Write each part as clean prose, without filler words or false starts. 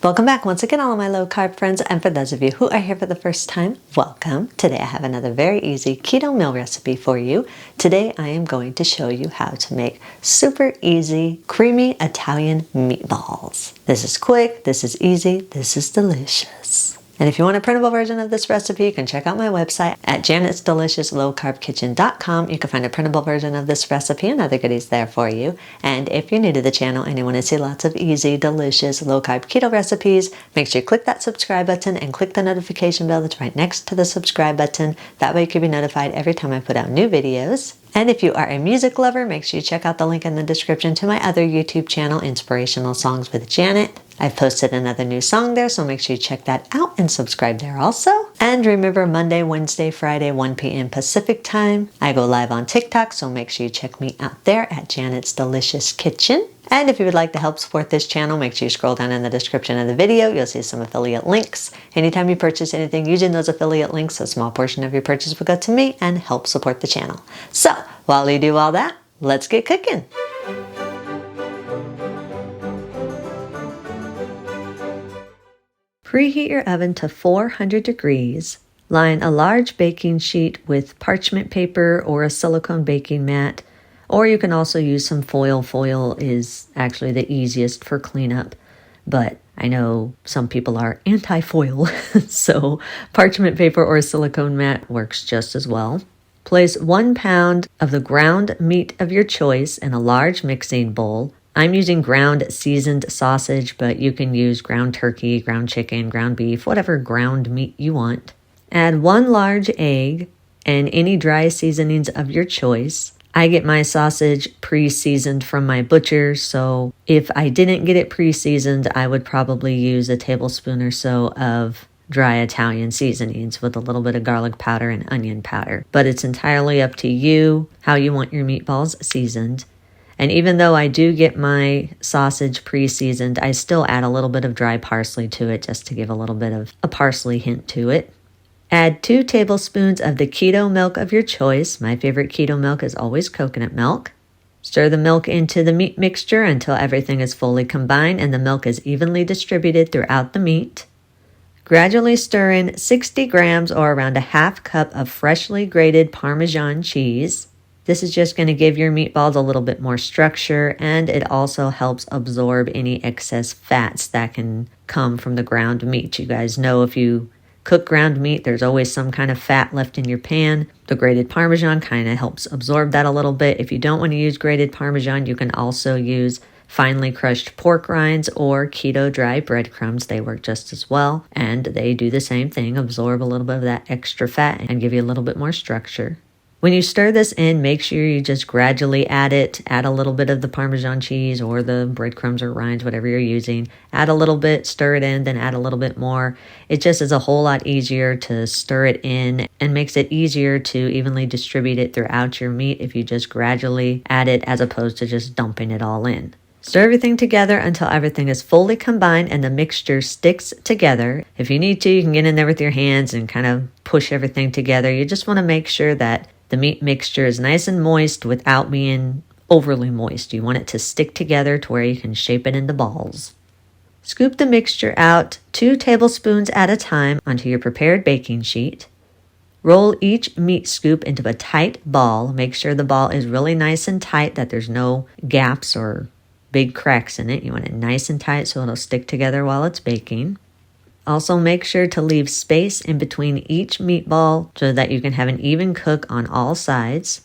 Welcome back once again, all of my low carb friends, and for those of you who are here for the first time, welcome. Today I have another very easy keto meal recipe for you. Today I am going to show you how to make super easy, creamy Italian meatballs. This is quick, this is easy, this is delicious. And if you want a printable version of this recipe, you can check out my website at janetsdeliciouslowcarbkitchen.com. You can find a printable version of this recipe and other goodies there for you. And if you're new to the channel and you want to see lots of easy, delicious, low-carb keto recipes, make sure you click that subscribe button and click the notification bell that's right next to the subscribe button. That way you can be notified every time I put out new videos. And if you are a music lover, make sure you check out the link in the description to my other YouTube channel, Inspirational Songs with Janet. I've posted another new song there, so make sure you check that out and subscribe there also. And remember, Monday, Wednesday, Friday, 1 p.m. Pacific time, I go live on TikTok, so make sure you check me out there at Janet's Delicious Kitchen. And if you would like to help support this channel, make sure you scroll down in the description of the video. You'll see some affiliate links. Anytime you purchase anything using those affiliate links, a small portion of your purchase will go to me and help support the channel. So, while you do all that, let's get cooking. Preheat your oven to 400 degrees. Line a large baking sheet with parchment paper or a silicone baking mat, or you can also use some foil. Foil is actually the easiest for cleanup, but I know some people are anti-foil, so parchment paper or a silicone mat works just as well. Place 1 pound of the ground meat of your choice in a large mixing bowl. I'm using ground seasoned sausage, but you can use ground turkey, ground chicken, ground beef, whatever ground meat you want. Add 1 large egg and any dry seasonings of your choice. I get my sausage pre-seasoned from my butcher, so if I didn't get it pre-seasoned, I would probably use a tablespoon or so of dry Italian seasonings with a little bit of garlic powder and onion powder. But it's entirely up to you how you want your meatballs seasoned. And even though I do get my sausage pre-seasoned, I still add a little bit of dry parsley to it just to give a little bit of a parsley hint to it. Add 2 tablespoons of the keto milk of your choice. My favorite keto milk is always coconut milk. Stir the milk into the meat mixture until everything is fully combined and the milk is evenly distributed throughout the meat. Gradually stir in 60 grams or around a half cup of freshly grated Parmesan cheese. This is just going to give your meatballs a little bit more structure, and it also helps absorb any excess fats that can come from the ground meat. You guys know if you cook ground meat, there's always some kind of fat left in your pan. The grated Parmesan kind of helps absorb that a little bit. If you don't want to use grated Parmesan, you can also use finely crushed pork rinds or keto dry breadcrumbs. They work just as well, and they do the same thing, absorb a little bit of that extra fat and give you a little bit more structure. When you stir this in, make sure you just gradually add a little bit of the Parmesan cheese or the breadcrumbs or rinds, whatever you're using. Add a little bit, stir it in, then add a little bit more. It just is a whole lot easier to stir it in and makes it easier to evenly distribute it throughout your meat if you just gradually add it as opposed to just dumping it all in. Stir everything together until everything is fully combined and the mixture sticks together. If you need to, you can get in there with your hands and kind of push everything together. You just want to make sure that the meat mixture is nice and moist without being overly moist. You want it to stick together to where you can shape it into balls. Scoop the mixture out 2 tablespoons at a time onto your prepared baking sheet. Roll each meat scoop into a tight ball. Make sure the ball is really nice and tight, that there's no gaps or big cracks in it. You want it nice and tight so it'll stick together while it's baking. Also, make sure to leave space in between each meatball so that you can have an even cook on all sides.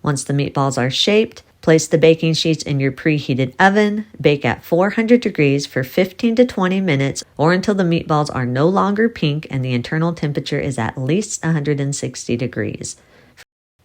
Once the meatballs are shaped, place the baking sheets in your preheated oven. Bake at 400 degrees for 15 to 20 minutes or until the meatballs are no longer pink and the internal temperature is at least 160 degrees.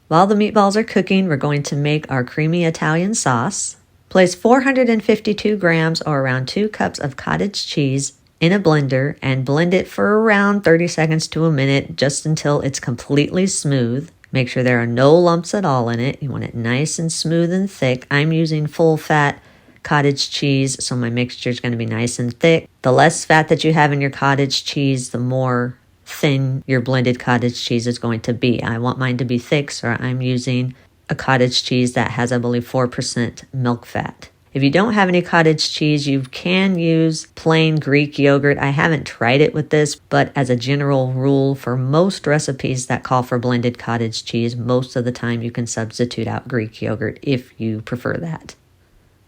While the meatballs are cooking, we're going to make our creamy Italian sauce. Place 452 grams or around 2 cups of cottage cheese in a blender and blend it for around 30 seconds to a minute, just until it's completely smooth. Make sure there are no lumps at all in it. You want it nice and smooth and thick. I'm using full fat cottage cheese, so my mixture is going to be nice and thick. The less fat that you have in your cottage cheese, the more thin your blended cottage cheese is going to be. I want mine to be thick, so I'm using a cottage cheese that has, I believe, 4% milk fat. If you don't have any cottage cheese, you can use plain Greek yogurt. I haven't tried it with this, but as a general rule, for most recipes that call for blended cottage cheese, most of the time you can substitute out Greek yogurt if you prefer that.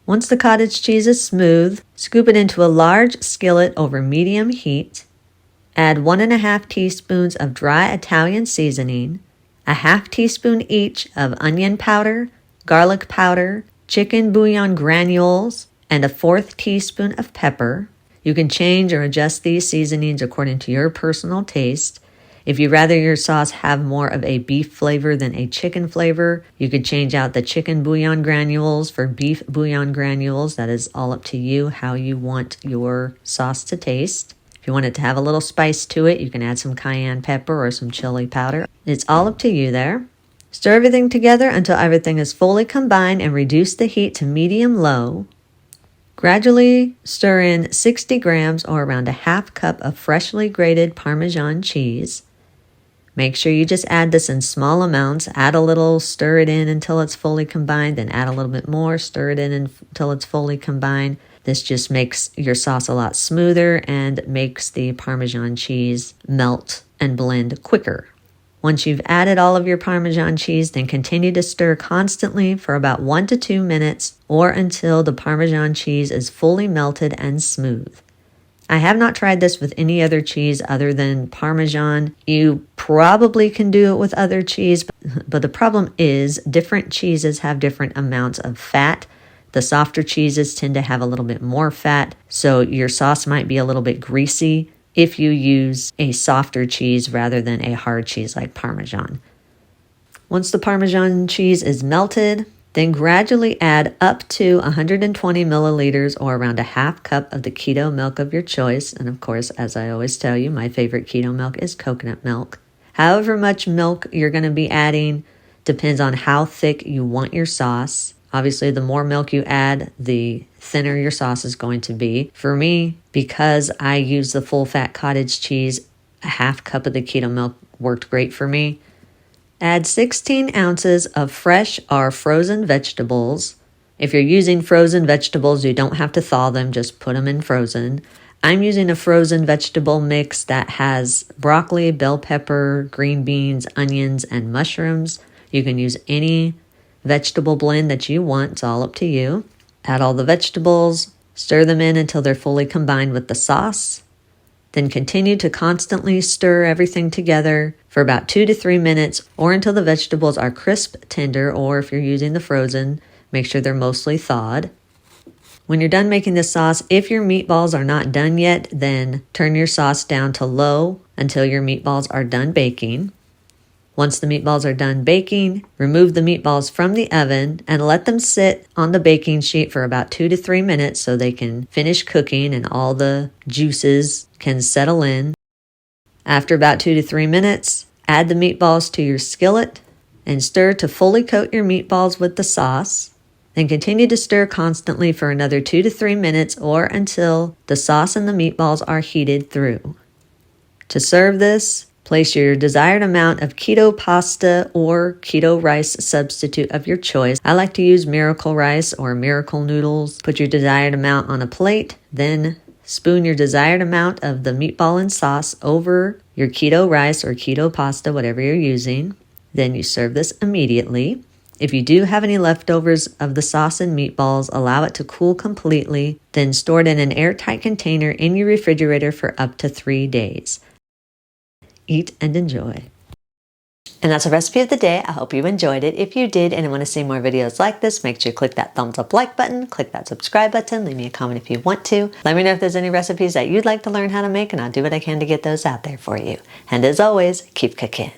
Once the cottage cheese is smooth, scoop it into a large skillet over medium heat. Add 1½ teaspoons of dry Italian seasoning, a ½ teaspoon each of onion powder, garlic powder, chicken bouillon granules, and a 1/4 teaspoon of pepper. You can change or adjust these seasonings according to your personal taste. If you'd rather your sauce have more of a beef flavor than a chicken flavor, you could change out the chicken bouillon granules for beef bouillon granules. That is all up to you how you want your sauce to taste. If you want it to have a little spice to it, you can add some cayenne pepper or some chili powder. It's all up to you there. Stir everything together until everything is fully combined and reduce the heat to medium-low. Gradually stir in 60 grams or around a ½ cup of freshly grated Parmesan cheese. Make sure you just add this in small amounts. Add a little, stir it in until it's fully combined, then add a little bit more, stir it in until it's fully combined. This just makes your sauce a lot smoother and makes the Parmesan cheese melt and blend quicker. Once you've added all of your Parmesan cheese, then continue to stir constantly for about 1 to 2 minutes or until the Parmesan cheese is fully melted and smooth. I have not tried this with any other cheese other than Parmesan. You probably can do it with other cheese, but the problem is different cheeses have different amounts of fat. The softer cheeses tend to have a little bit more fat, so your sauce might be a little bit greasy if you use a softer cheese rather than a hard cheese like Parmesan. Once the Parmesan cheese is melted, then gradually add up to 120 milliliters or around a ½ cup of the keto milk of your choice. And of course, as I always tell you, my favorite keto milk is coconut milk. However much milk you're going to be adding depends on how thick you want your sauce. Obviously, the more milk you add, the thinner your sauce is going to be. For me, because I use the full-fat cottage cheese, a ½ cup of the keto milk worked great for me. Add 16 ounces of fresh or frozen vegetables. If you're using frozen vegetables, you don't have to thaw them, just put them in frozen. I'm using a frozen vegetable mix that has broccoli, bell pepper, green beans, onions, and mushrooms. You can use any vegetable blend that you want. It's all up to you. Add all the vegetables, stir them in until they're fully combined with the sauce. Then continue to constantly stir everything together for about 2 to 3 minutes or until the vegetables are crisp tender, or if you're using the frozen, make sure they're mostly thawed. When you're done making this sauce, if your meatballs are not done yet, then turn your sauce down to low until your meatballs are done baking. Once the meatballs are done baking, remove the meatballs from the oven and let them sit on the baking sheet for about 2 to 3 minutes so they can finish cooking and all the juices can settle in. After about 2 to 3 minutes, add the meatballs to your skillet and stir to fully coat your meatballs with the sauce. Then continue to stir constantly for another 2 to 3 minutes or until the sauce and the meatballs are heated through. To serve this, place your desired amount of keto pasta or keto rice substitute of your choice. I like to use Miracle Rice or Miracle Noodles. Put your desired amount on a plate, then spoon your desired amount of the meatball and sauce over your keto rice or keto pasta, whatever you're using. Then you serve this immediately. If you do have any leftovers of the sauce and meatballs, allow it to cool completely, then store it in an airtight container in your refrigerator for up to 3 days. Eat and enjoy. And that's a recipe of the day. I hope you enjoyed it. If you did and want to see more videos like this, make sure you click that thumbs up like button, click that subscribe button, leave me a comment if you want to. Let me know if there's any recipes that you'd like to learn how to make, and I'll do what I can to get those out there for you. And as always, keep cooking.